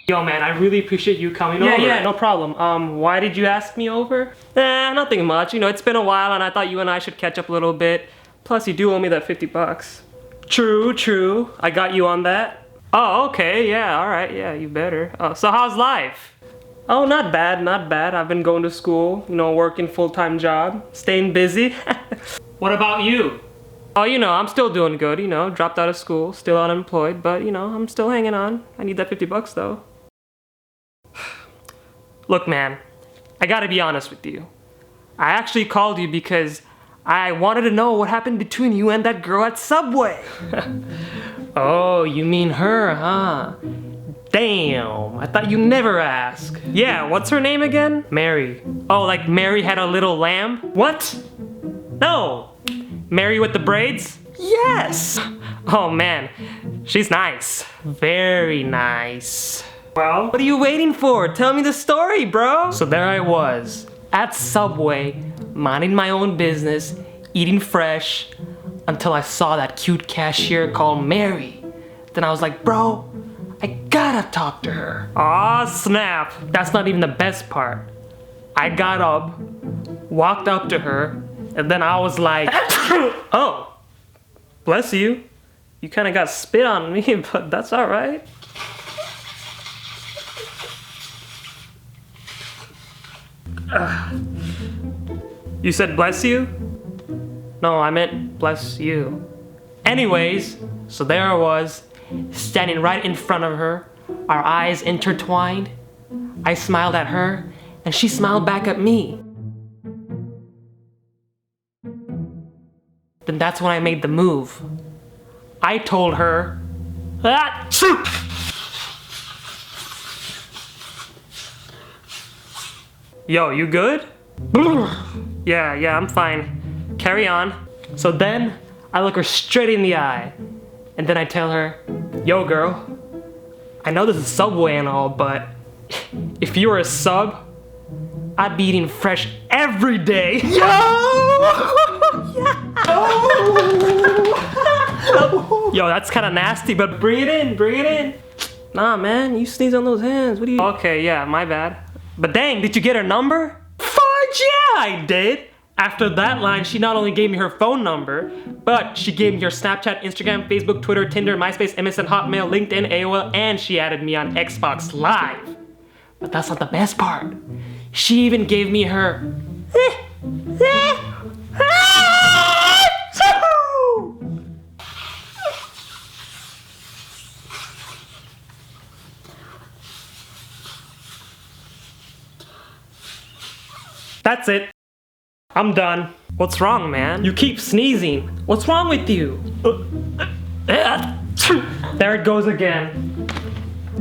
Yo man, I really appreciate you coming over. Yeah, no problem. Why did you ask me over? Nothing much. You know, it's been a while and I thought you and I should catch up a little bit. Plus you do owe me that 50 bucks. True. I got you on that. Oh, okay, yeah, alright, yeah, you better. So how's life? Oh, not bad. I've been going to school, you know, working full-time job, staying busy. What about you? Oh, you know, I'm still doing good, you know, dropped out of school, still unemployed, but, you know, I'm still hanging on. I need that 50 bucks, though. Look, man, I gotta be honest with you. I actually called you because I wanted to know what happened between you and that girl at Subway. Oh, you mean her, huh? Damn, I thought you never ask. Yeah, what's her name again? Mary. Oh, like Mary had a little lamb? What? No. Mary with the braids? Yes! Oh man, she's nice. Very nice. Well, what are you waiting for? Tell me the story, bro! So there I was, at Subway, minding my own business, eating fresh, until I saw that cute cashier called Mary. Then I was like, bro, I gotta talk to her. Aw, snap! That's not even the best part. I got up, walked up to her, and then I was like, oh, bless you. You kinda got spit on me, but that's alright. You said bless you? No, I meant bless you. Anyways, so there I was, standing right in front of her, our eyes intertwined. I smiled at her, and she smiled back at me. Then that's when I made the move. I told her, shoot! Yo, you good? Yeah, I'm fine. Carry on. So then, I look her straight in the eye, and then I tell her, yo girl, I know this is Subway and all, but if you were a sub, I'd be eating fresh every day. Yo, that's kinda nasty, but bring it in. Nah, man, you sneeze on those hands. What do you? Okay, yeah, my bad. But dang, did you get her number? Fudge, yeah, I did. After that line, she not only gave me her phone number, but she gave me her Snapchat, Instagram, Facebook, Twitter, Tinder, MySpace, MSN, Hotmail, LinkedIn, AOL, and she added me on Xbox Live. But that's not the best part. She even gave me her That's it. I'm done. What's wrong, man? You keep sneezing. What's wrong with you? There it goes again.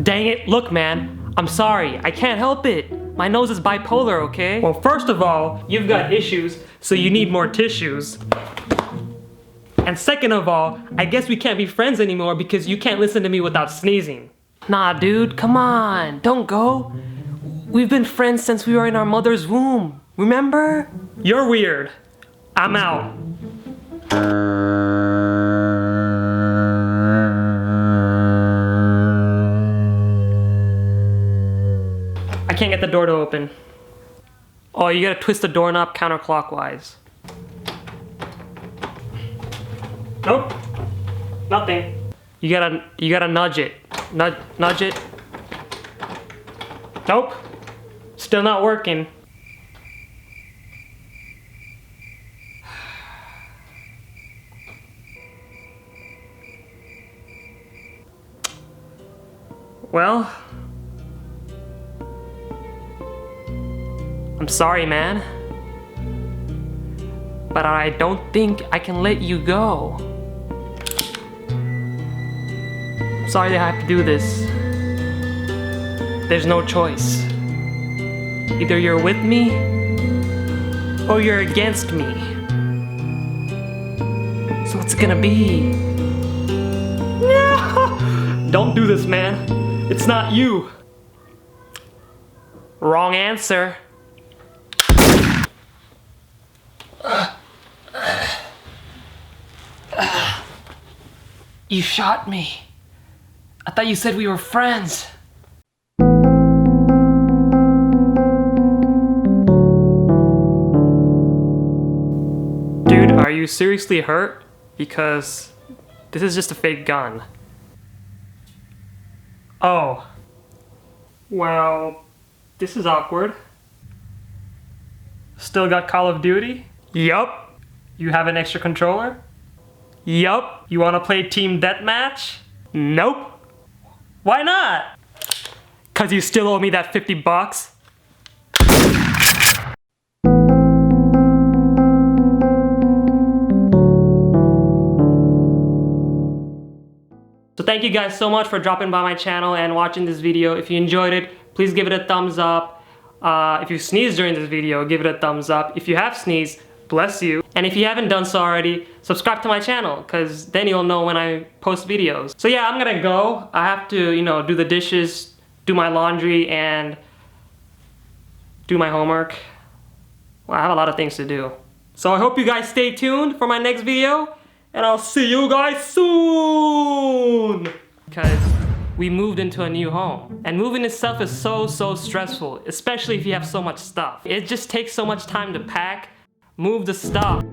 Dang it. Look, man. I'm sorry. I can't help it. My nose is bipolar, okay? Well, first of all, you've got issues, so you need more tissues. And second of all, I guess we can't be friends anymore because you can't listen to me without sneezing. Nah, dude. Come on. Don't go. We've been friends since we were in our mother's womb. Remember? You're weird. I'm out. I can't get the door to open. Oh, you gotta twist the doorknob counterclockwise. Nope. Nothing. You gotta nudge it. Nudge it. Nope. Still not working. Well, I'm sorry, man, but I don't think I can let you go. I'm sorry that I have to do this. There's no choice. Either you're with me, or you're against me. So what's it gonna be? No! Don't do this, man. It's not you. Wrong answer. You shot me. I thought you said we were friends. you seriously hurt? Because this is just a fake gun. Oh. Well, this is awkward. Still got Call of Duty? Yup. You have an extra controller? Yup. You wanna play team deathmatch? Nope. Why not? Cause you still owe me that 50 bucks. So thank you guys so much for dropping by my channel and watching this video. If you enjoyed it, please give it a thumbs up. If you sneezed during this video, give it a thumbs up. If you have sneezed, bless you. And if you haven't done so already, subscribe to my channel, because then you'll know when I post videos. So yeah, I'm gonna go. I have to, you know, do the dishes, do my laundry, and do my homework. Well, I have a lot of things to do. So I hope you guys stay tuned for my next video, and I'll see you guys soon! Because we moved into a new home. And moving itself is so stressful, especially if you have so much stuff. It just takes so much time to pack, move the stuff.